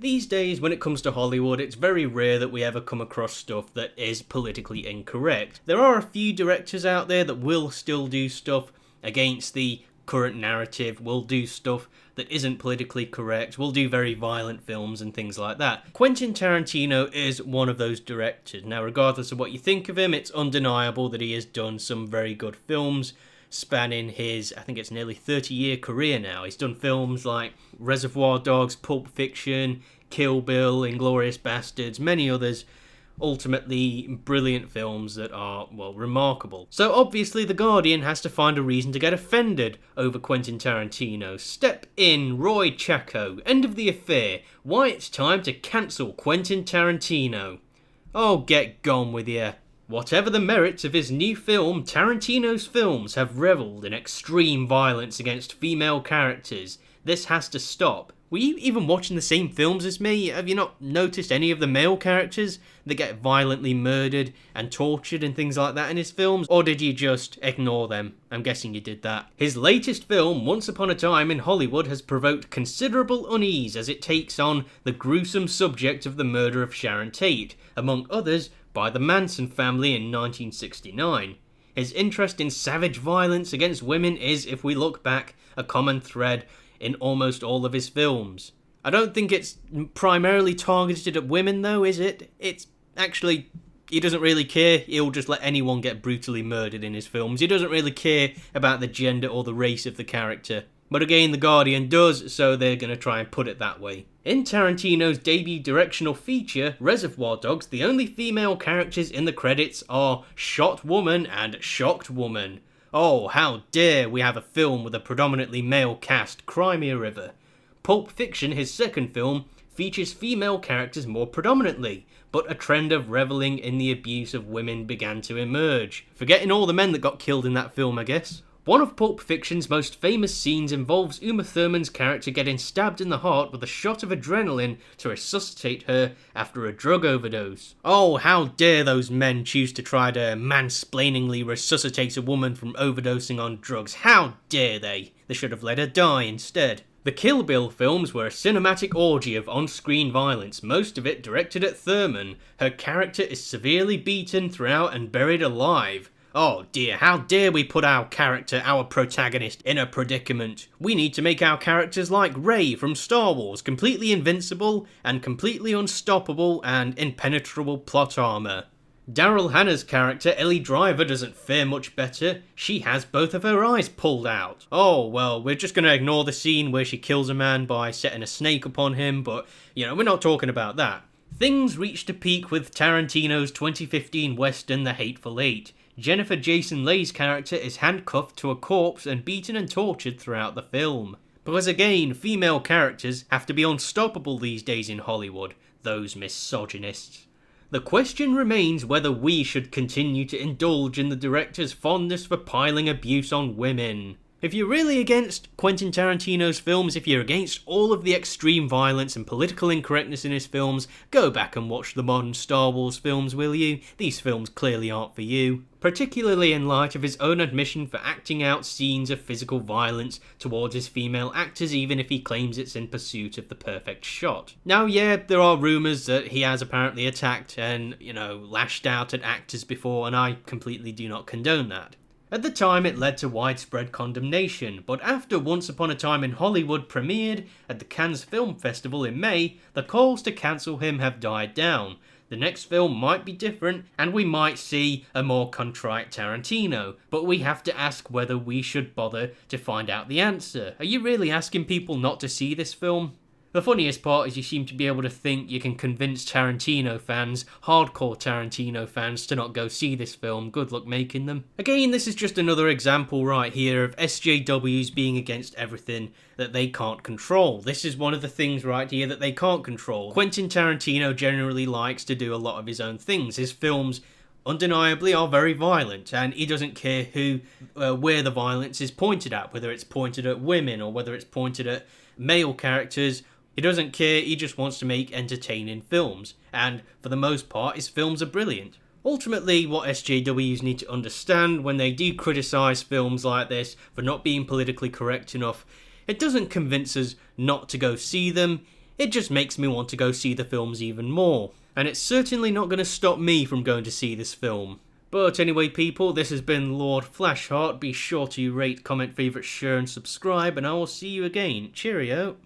These days, when it comes to Hollywood, it's very rare that we ever come across stuff that is politically incorrect. There are a few directors out there that will still do stuff against the current narrative, will do stuff that isn't politically correct, will do very violent films and things like that. Quentin Tarantino is one of those directors. Now, regardless of what you think of him, it's undeniable that he has done some very good films spanning his, I think it's nearly 30-year career now. He's done films like Reservoir Dogs, Pulp Fiction, Kill Bill, Inglourious Basterds, many others. Ultimately brilliant films that are, well, remarkable. So obviously The Guardian has to find a reason to get offended over Quentin Tarantino. Step in, Roy Chaco. End of the affair. Why it's time to cancel Quentin Tarantino. Oh, get gone with you. Whatever the merits of his new film, Tarantino's films have revelled in extreme violence against female characters. This has to stop. Were you even watching the same films as me? Have you not noticed any of the male characters that get violently murdered and tortured and things like that in his films? Or did you just ignore them? I'm guessing you did that. His latest film, Once Upon a Time in Hollywood, has provoked considerable unease as it takes on the gruesome subject of the murder of Sharon Tate, among others, by the Manson family in 1969. His interest in savage violence against women is, if we look back, a common thread in almost all of his films. I don't think it's primarily targeted at women though, is it? It's actually, he doesn't really care. He'll just let anyone get brutally murdered in his films. He doesn't really care about the gender or the race of the character. But again, The Guardian does, so they're going to try and put it that way. In Tarantino's debut directional feature, Reservoir Dogs, the only female characters in the credits are Shot Woman and Shocked Woman. Oh, how dare we have a film with a predominantly male cast, Cry Me a River. Pulp Fiction, his second film, features female characters more predominantly, but a trend of revelling in the abuse of women began to emerge. Forgetting all the men that got killed in that film, I guess. One of Pulp Fiction's most famous scenes involves Uma Thurman's character getting stabbed in the heart with a shot of adrenaline to resuscitate her after a drug overdose. Oh, how dare those men choose to try to mansplainingly resuscitate a woman from overdosing on drugs. How dare they? They should have let her die instead. The Kill Bill films were a cinematic orgy of on-screen violence, most of it directed at Thurman. Her character is severely beaten throughout and buried alive. Oh dear, how dare we put our character, our protagonist, in a predicament. We need to make our characters like Rey from Star Wars, completely invincible and completely unstoppable and impenetrable plot armor. Daryl Hannah's character, Ellie Driver, doesn't fare much better. She has both of her eyes pulled out. Oh, well, we're just going to ignore the scene where she kills a man by setting a snake upon him, but, we're not talking about that. Things reached a peak with Tarantino's 2015 western The Hateful Eight. Jennifer Jason Leigh's character is handcuffed to a corpse and beaten and tortured throughout the film. Because again, female characters have to be unstoppable these days in Hollywood, those misogynists. The question remains whether we should continue to indulge in the director's fondness for piling abuse on women. If you're really against Quentin Tarantino's films, if you're against all of the extreme violence and political incorrectness in his films, go back and watch the modern Star Wars films, will you? These films clearly aren't for you. Particularly in light of his own admission for acting out scenes of physical violence towards his female actors, even if he claims it's in pursuit of the perfect shot. Now, yeah, there are rumours that he has apparently attacked and, lashed out at actors before, and I completely do not condone that. At the time, it led to widespread condemnation, but after Once Upon a Time in Hollywood premiered at the Cannes Film Festival in May, the calls to cancel him have died down. The next film might be different, and we might see a more contrite Tarantino, but we have to ask whether we should bother to find out the answer. Are you really asking people not to see this film? The funniest part is you seem to be able to think you can convince Tarantino fans, hardcore Tarantino fans, to not go see this film. Good luck making them. Again, this is just another example right here of SJWs being against everything that they can't control. This is one of the things right here that they can't control. Quentin Tarantino generally likes to do a lot of his own things. His films undeniably are very violent, and he doesn't care where the violence is pointed at, whether it's pointed at women or whether it's pointed at male characters. He doesn't care, he just wants to make entertaining films, and for the most part his films are brilliant. Ultimately, what SJWs need to understand when they do criticise films like this for not being politically correct enough, it doesn't convince us not to go see them. it just makes me want to go see the films even more. And it's certainly not going to stop me from going to see this film. But anyway, people, this has been Lord Flashheart. Be sure to rate, comment, favourite, share and subscribe, and I will see you again. Cheerio.